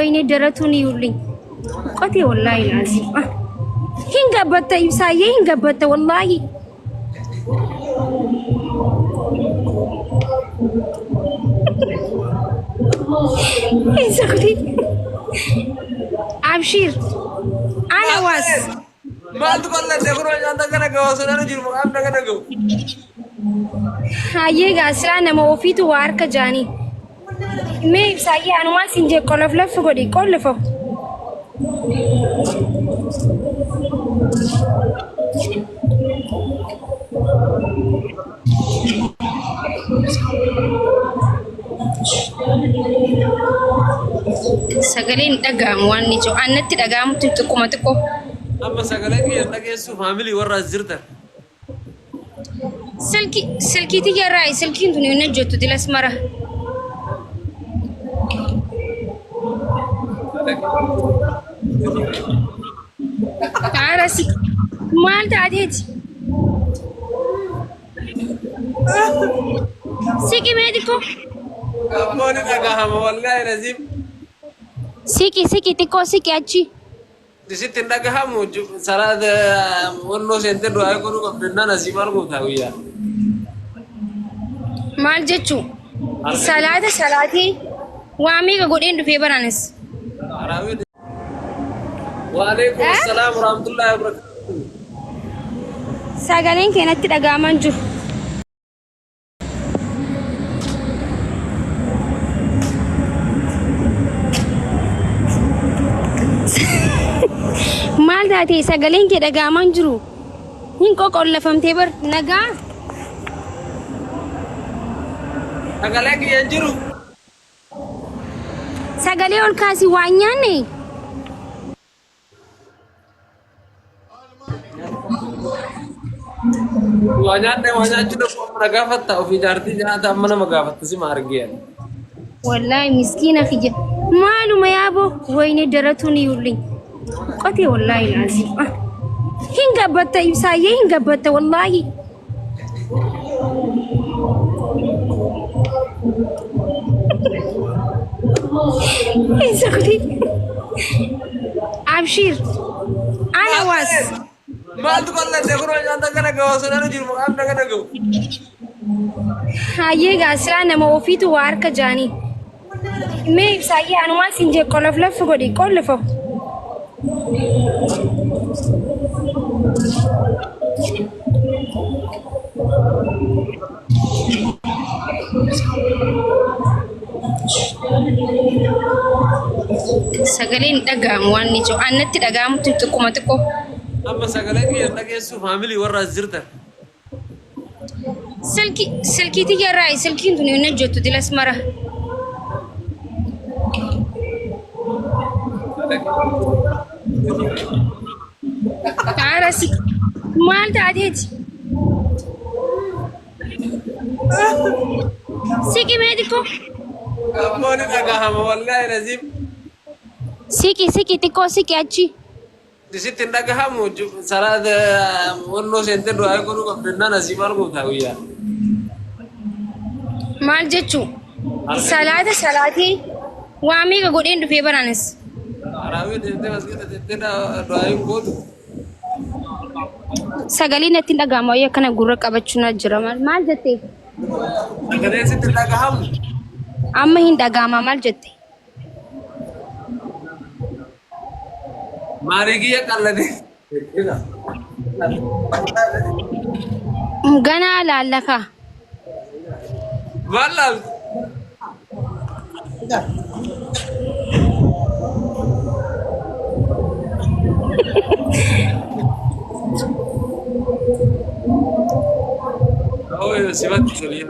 وين درتوني يولي قتي والله العظيم هنگا بطة يبسايا هنگا بطة والله زغري عبشير أنا واس ما تقول لك تقول أنت كنا جواسون أنا جيل مقام كنا جو هاي غاسلا نما وفيتو وارك جاني مي يبسايا أنا ما سنجي كلف لف قدي كلفه sagaleen dhaga'amu waan ni jiru annatti dhaga'amu xiqquma xiqqoo أما سأقولك يا نجى سو فاميلي ورا زرتر silkii tiyyarraa silkiin tun hin hojjettu dilas mara arasi maal taateeti siki meediko موني نجاهم والله لازم siki xiqqoo siki achi ديسيت نجاهم سراد ونو سنتر دعاء كرو كبرنا نسيمار كوتاويا maal jechuu salaatii waamiga godheen dhufee baranis وعليكم السلام ورحمة الله وبركاته sagaleen keenatti dhaga'aman jiru maal taate sagaleen kee dhaga'aman jiru hin qoqollafamtee bar nagaa أقولك ينجرو sagalee ol kaasi waan nyaanne وانيان جلو مغافتا وفي جارتي جاتا أمنا مغافتا سي مارجيا wallahi miskiina kiyya maaluma yaabo wayne daratuuni yulli qote wallahi lazim hinga batta ibsaaye hinga batta wallahi زغري عبشير أنا واس ما تقول لك تقول أنت كنا جواسون أنا جيل مقام كنا جو هاي غاسلا نما وفيتو وارك جاني مي يبسايا أنا ما سنجي كلف لف قدي كلفه sagaleen dhaga'amu waan ni jiru annatti dhaga'amu xiqquma xiqqoo أما سأقولك يا نجى سو فاميلي ورا زرتر silkii tiyyarraa silkiin tun hin hojjettu dilas mara arasi maal taateeti siki meediko موني نجاهم والله لازم siki xiqqoo siki achi ديسيت نجاهم سراد ونو سنتر دعاء كرو كبرنا نسيمار كوتاويا maal jechuu salaatii waamiga godheen dhufee baranis أراوي ديت مسجد ديت دعاء كودو sagaleen natti dhaga'amu ayya kana gurra qabachuun jira maal jettee أكيد سيت نجاهم amma hin dhaga'ama maal jette ماريكي كالله ganaa laallaka والله أوه سيبت سليم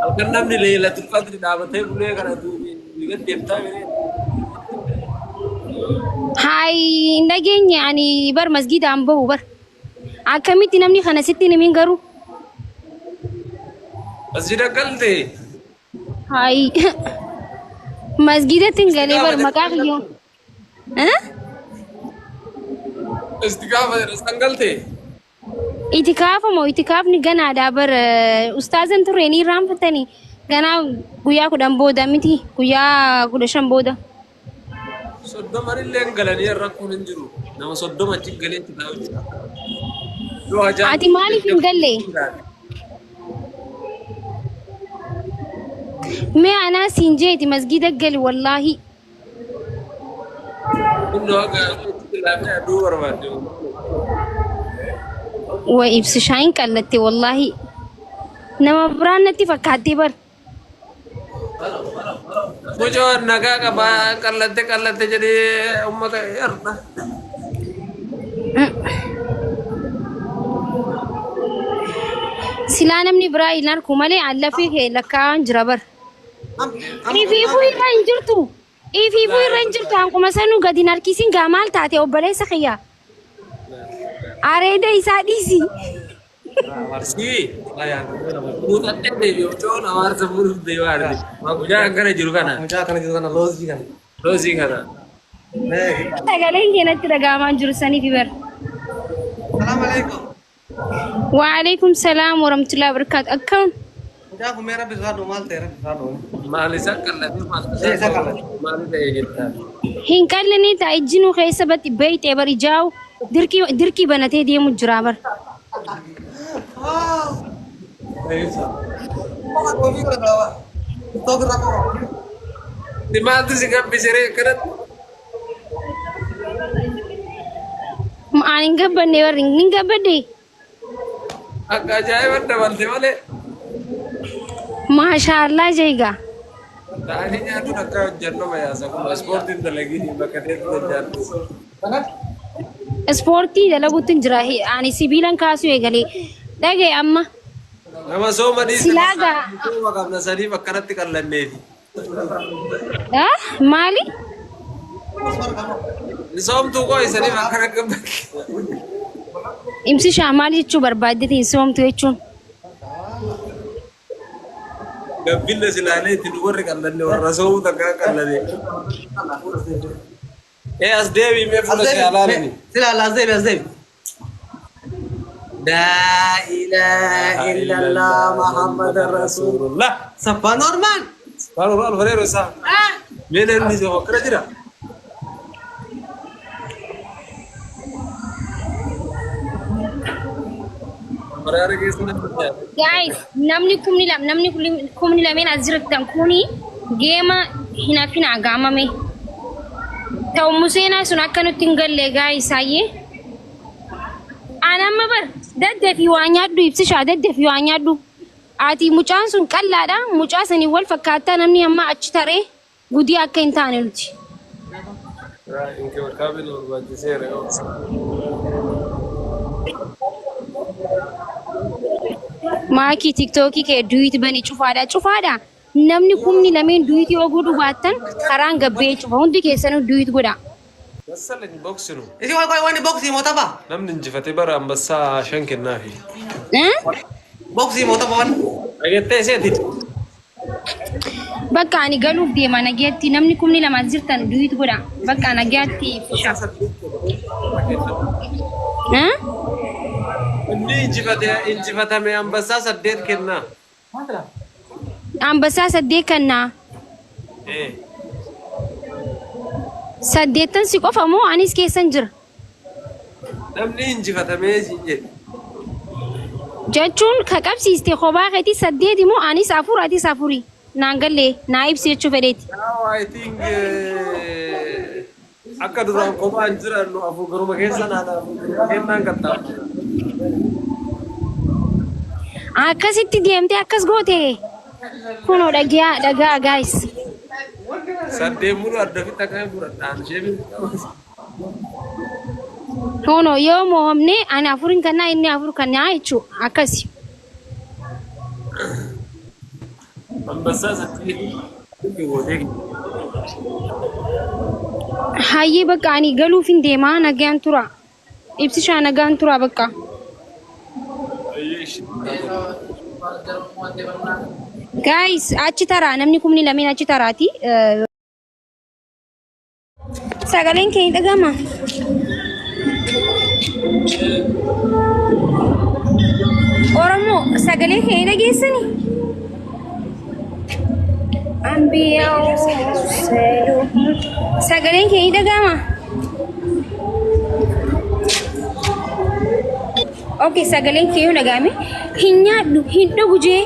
الكلام من ليلة القدر دعوته بليه كنا دوبي بيجت ديفتا مني hay nageenya ani bar masgida an bahu bar akkamitti namni kana sitti nimin garu مسجد قلتي hay masgida tingale bar maqaa kiyyo استقامة استنقلتي itikaafamo itikaafni ganaadha bar ustaazan turreenii raanfatanii Ganaa guyyaa 10 booda miti. Guyyaa 15 booda. Soddoma illee galanii rakkoon hin jiru. Nama soddoma achi galee itti taa'u jira. Ati maaliif hin galle? Mee anaa siin jeeti masgida gali wallaahi. Waa ibsi shaayin qallatte wallaahi. Nama biraan natti fakkaattee bar. Mucoo nagaa qabaa qallatte jedhee uummata yarda. Silaa namni biraa hin arku malee allafii kee lakkaa'an jira bar. Ifiifuu irra hin jirtu. Ifiifuu irra hin jirtu. Hanquma sanuu gadi hin harkisin gaa maal taate obboleessa kiyya. Areeda isaa dhiisi. Arsii muuxattee deebi'u coon hawaasa fuudhuuf deemaa arge. Mucaa akkana jiru kana. Mucaa kana jiru kana loosii kana. Loosii kana. Sagaleen keenatti dhaga'amaa jiru saniif bar. Salaam alaikum. Waalaikum salaam warahmatullahi wabarakatuh. Akkam? Mucaa kun mee rabbi isaa maal ta'e rabbi isaa dhuunfa. Maal isaa qallatee maal ta'e jettaa. Hin qallinii ta'a ijjinuu keessa batti beeytee bari jaa'u dirqii banatee deemu jira bar. Maaltu si gabbisiree akkanatti? Ani hin gabbanne barri hin gabbadde. Akka ajaa'iba dabalte malee. Maashaallah jeega. Taa'anii nyaatuun akka hojjannu mayaasa kun ispoortiin dalagii bakka deemtu hojjannu. Ispoortii dalaguutu jira. Ani sibiilan kaasuu eegalee. Dhagee amma. Nama sooma dhiisa. Silaagaa. Sooma qabna saniif akkanatti qallanneeti. Maali? Soomtuu koo isaniif akkana gabbate. Imsi maal jechuu barbaadde soomtu jechuun? Gabbinna silaalee ittiin warri qallanne warra soomu takka qallanne. As deebii mee fuula si alaalani. Silaala as deebi. La ilaha illallah Muhammad Rasulullah. Sappa normal. Normal fareero isaa. Mee namni isa hokkara jira. Guys, namni kumni lameen as jirtan kuni geema hin hafina agaamame. Ta'u museenaa sun akka nutti hin galle guys hayyee. Anamma bar daddafi waa nyaadhu ibsishaa daddafi waa nyaadhu. Ati mucaan sun qallaadha. Mucaa sanii wal fakkaattaa namni amma achi taree gudii akka hin taane nuti. Maakii tiktookii kee duwiti bani cufaadha. Namni kumni lameen duwiti yoo godhu baattan karaan gabbee cufa. Hundi keessanuu duwiti godha. Masalani boksinu. Isi wani boksii moo tapha? Namni injifatee bara ambassaa 5 kennaafi. Boksii moo tapha wani? Dhageettee seeti. Bakka ani galuuf deema nageetti namni kumni lama jirtan duwiti godha. Bakka nageetti fisha. Inni injifatame ambassaa 8 kennaa. Ambassaa 8 kennaa. Saddeettan si qofa moo anis keessan jira? Namni injifatamee siin jedhe. Jechuun ka qabsiiste kophaa keetii 8 moo anis 4 atis 4 naan gallee naa ibsi jechuu fedheeti. Now I think akka duraan kophaan jiran afur garuma keessa naadha kennaan qaxxaa. Akkasitti deemtee akkas goote. Kunoo dhagaa guys. Saddeet mulu adda fitta kan fudhadhaan ishee Kunoo yoo mo'amne ani 4 kannaa inni 4 kannaa jechuudha akkasi. Ambassaa 8 Hayyee bakka ani galuuf hin deemaa nagaan tura. Ibsishaa nagaan tura bakka. Guys, achi taraa namni kumni lameen achi taraati. Sagaleen keenya dhagama. Oromoo sagalee keenya dhageessani. Gambia selo. Sagaleen kee dhagama. Okay, sagaleen kee dhagame. Hinyaadhu hindhugu jee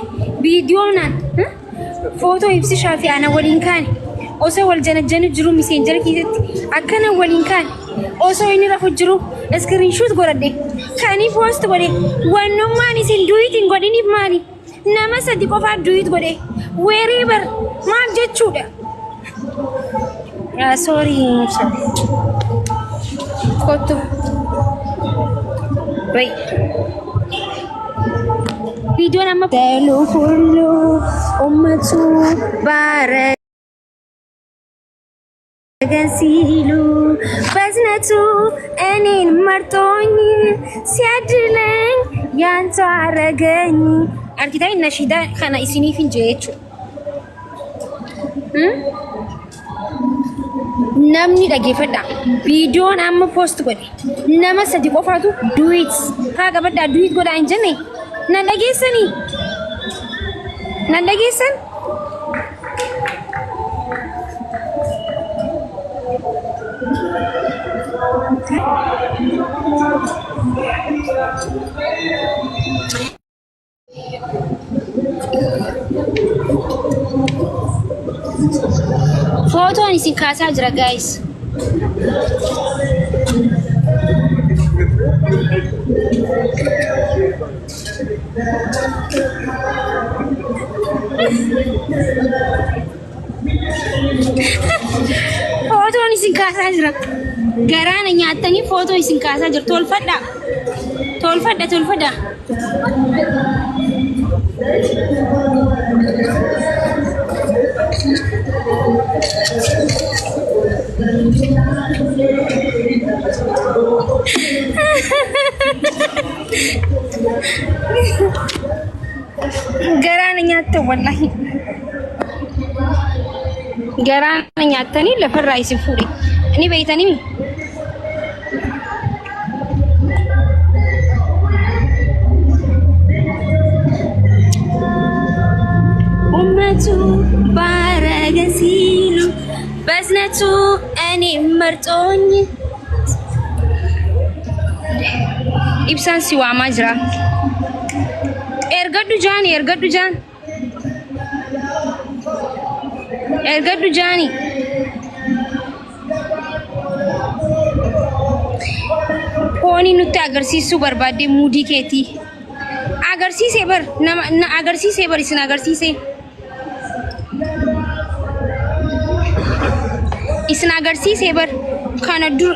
viidiyoonaan footoo ibsishaa fi ana waliin kaane osoo wal janajjanu jiru miseenjara keessatti akkana waliin kaane osoo inni rafu jiru screenshot godhadhe kaanii post godhe wannummaan isin duyitiin godhiniif maali nama sadi qofaa duyit godhe wherever maal jechuudha. Sorry kottu wait video nama telu kullu ummatu baragasilu baznatu enin martoni siadileng yanto aragani arkitai nashida kana isini finjechu namni dhaggeeffadha viidiyoon amma post godhe nama sadi qofaatu do it haa gabadhaa do it godhaa hin jenne na dhageessanii na dhageessan Fotoon isin kaasaa jira guys. Fotoon isin kaasaa jira. Garaana nyaatanii footoo isin kaasaa jira. Tolfadha. Tolfadha tolfadha. Garaana nyaatta wallahi. Garaana nyaatanii lafarraa isin fuudhe. Ni beeytanii mi? ummatu baragasilu baznatu ani martooni ibsan si waamaa jira. Ergadhu jaani ergadhu jaani fooni nutti agarsiisuu barbaadde muudii keetii agarsiisee bar nama agarsiisee bar isin agarsiisee isin agarsiisee bar kana dur